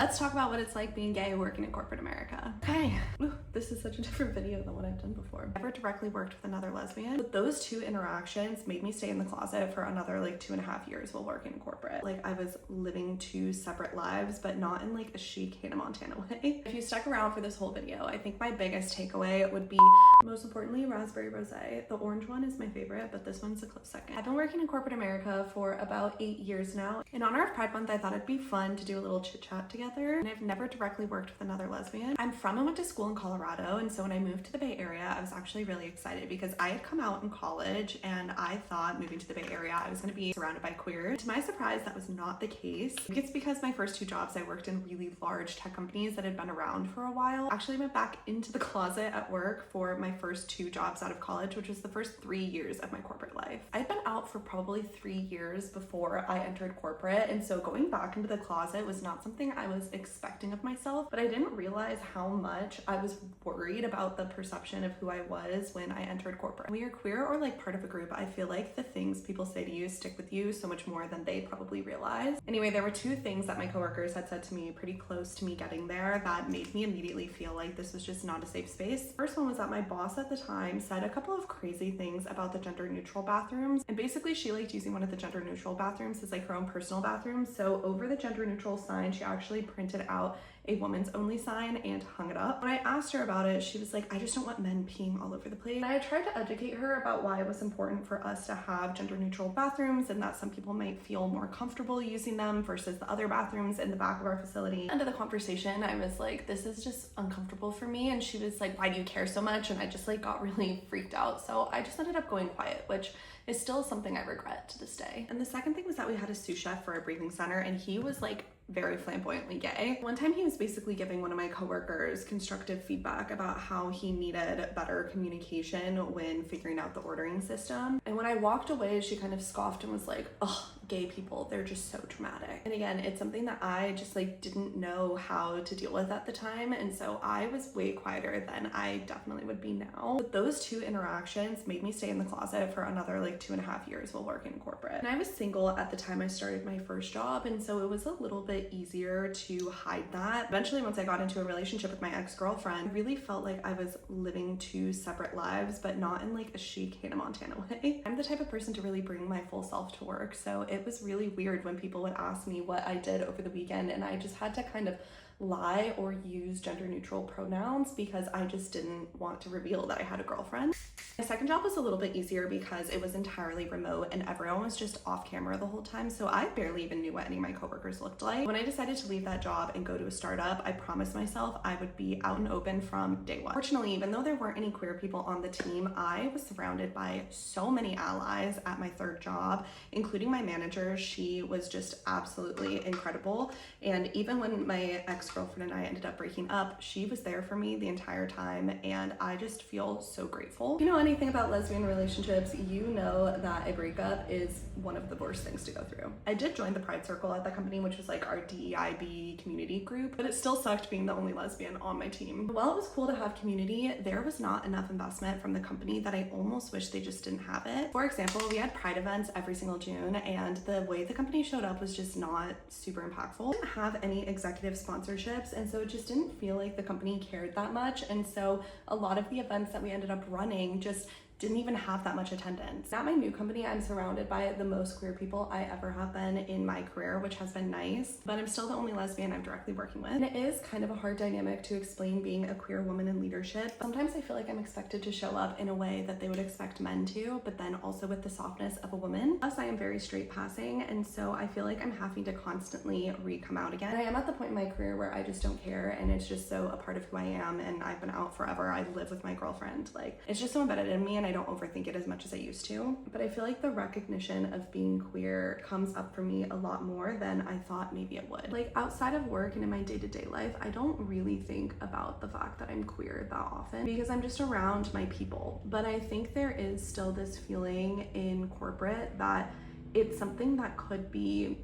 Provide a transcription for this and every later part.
Let's talk about what it's like being gay working in corporate America. Okay, ooh, this is such a different video than what I've done before. I never directly worked with another lesbian, but those two interactions made me stay in the closet for another like 2.5 years while working in corporate. Like I was living two separate lives, but not in like a chic Hannah Montana way. If you stuck around for this whole video, I think my biggest takeaway would be, most importantly, raspberry rosé. The orange one is my favorite, but this one's a close second. I've been working in corporate America for about 8 years now. In honor of Pride Month, I thought it'd be fun to do a little chit chat together. And I've never directly worked with another lesbian. I'm from and went to school in Colorado, and so when I moved to the Bay Area, I was actually really excited because I had come out in college and I thought moving to the Bay Area I was going to be surrounded by queers. To my surprise, that was not the case. I think it's because my first two jobs I worked in really large tech companies that had been around for a while. I actually went back into the closet at work for my first two jobs out of college, which was the first 3 years of my corporate life. I'd been out for probably 3 years before I entered corporate, and so going back into the closet was not something I was expecting of myself, but I didn't realize how much I was worried about the perception of who I was when I entered corporate. When you're queer or like part of a group, I feel like the things people say to you stick with you so much more than they probably realize. Anyway, there were two things that my coworkers had said to me pretty close to me getting there that made me immediately feel like this was just not a safe space. First one was that my boss at the time said a couple of crazy things about the gender neutral bathrooms, and basically she liked using one of the gender neutral bathrooms as like her own personal bathroom. So over the gender neutral sign, she actually printed out a woman's only sign and hung it up. When I asked her about it, she was like, I just don't want men peeing all over the place. And I tried to educate her about why it was important for us to have gender neutral bathrooms and that some people might feel more comfortable using them versus the other bathrooms in the back of our facility. End of the conversation, I was like, this is just uncomfortable for me. And she was like, why do you care so much? And I just like got really freaked out. So I just ended up going quiet, which is still something I regret to this day. And the second thing was that we had a sous chef for a briefing center, and he was like very flamboyantly gay. One time he was basically giving one of my coworkers constructive feedback about how he needed better communication when figuring out the ordering system. And when I walked away, she kind of scoffed and was like, oh, gay people, they're just so dramatic. And again, it's something that I just like didn't know how to deal with at the time. And so I was way quieter than I definitely would be now. But those two interactions made me stay in the closet for another like 2.5 years while working in corporate. And I was single at the time I started my first job. And so it was a little bit easier to hide that. Eventually, once I got into a relationship with my ex-girlfriend, I really felt like I was living two separate lives, but not in like a chic Hannah Montana way. I'm the type of person to really bring my full self to work, so it was really weird when people would ask me what I did over the weekend, and I just had to kind of lie or use gender neutral pronouns because I just didn't want to reveal that I had a girlfriend. My second job was a little bit easier because it was entirely remote and everyone was just off camera the whole time, so I barely even knew what any of my coworkers looked like. When I decided to leave that job and go to a startup, I promised myself I would be out and open from day one. Fortunately, even though there weren't any queer people on the team, I was surrounded by so many allies at my third job, including my manager. She was just absolutely incredible, and even when my ex-girlfriend and I ended up breaking up, she was there for me the entire time, and I just feel so grateful. If you know anything about lesbian relationships, you know that a breakup is one of the worst things to go through. I did join the Pride Circle at that company, which was like our DEIB community group, but it still sucked being the only lesbian on my team. While it was cool to have community, there was not enough investment from the company that I almost wish they just didn't have it. For example, we had Pride events every single June, and the way the company showed up was just not super impactful. We didn't have any executive sponsorships, and so it just didn't feel like the company cared that much, and so a lot of the events that we ended up running just didn't even have that much attendance. At my new company, I'm surrounded by the most queer people I ever have been in my career, which has been nice, but I'm still the only lesbian I'm directly working with. And it is kind of a hard dynamic to explain being a queer woman in leadership. Sometimes I feel like I'm expected to show up in a way that they would expect men to, but then also with the softness of a woman. Plus, I am very straight passing, and so I feel like I'm having to constantly re-come out again. I am at the point in my career where I just don't care, and it's just so a part of who I am, and I've been out forever. I live with my girlfriend. Like, it's just so embedded in me, and I don't overthink it as much as I used to. But I feel like the recognition of being queer comes up for me a lot more than I thought maybe it would. Like, outside of work and in my day-to-day life, I don't really think about the fact that I'm queer that often because I'm just around my people. But I think there is still this feeling in corporate that it's something that could be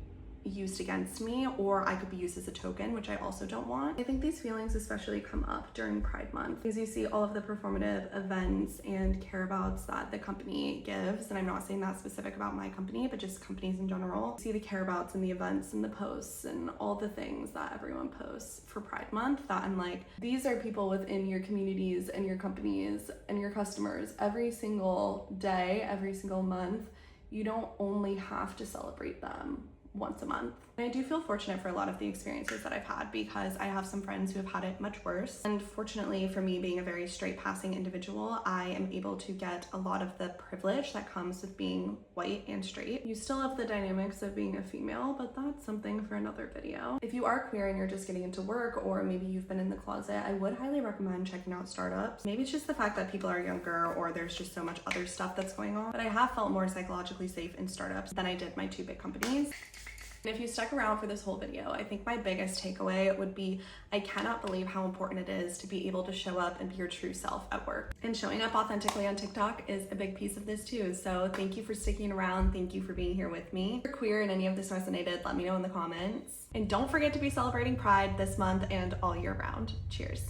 used against me, or I could be used as a token, which I also don't want. I think these feelings especially come up during Pride Month because you see all of the performative events and care-abouts that the company gives, and I'm not saying that specific about my company, but just companies in general. You see the care-abouts and the events and the posts and all the things that everyone posts for Pride Month that I'm like, these are people within your communities and your companies and your customers every single day, every single month. You don't only have to celebrate them once a month. And I do feel fortunate for a lot of the experiences that I've had because I have some friends who have had it much worse. And fortunately for me, being a very straight passing individual, I am able to get a lot of the privilege that comes with being white and straight. You still have the dynamics of being a female, but that's something for another video. If you are queer and you're just getting into work, or maybe you've been in the closet, I would highly recommend checking out startups. Maybe it's just the fact that people are younger, or there's just so much other stuff that's going on. But I have felt more psychologically safe in startups than I did my 2 big companies. And if you stuck around for this whole video, I think my biggest takeaway would be I cannot believe how important it is to be able to show up and be your true self at work. And showing up authentically on TikTok is a big piece of this too. So thank you for sticking around. Thank you for being here with me. If you're queer and any of this resonated, let me know in the comments. And don't forget to be celebrating Pride this month and all year round. Cheers.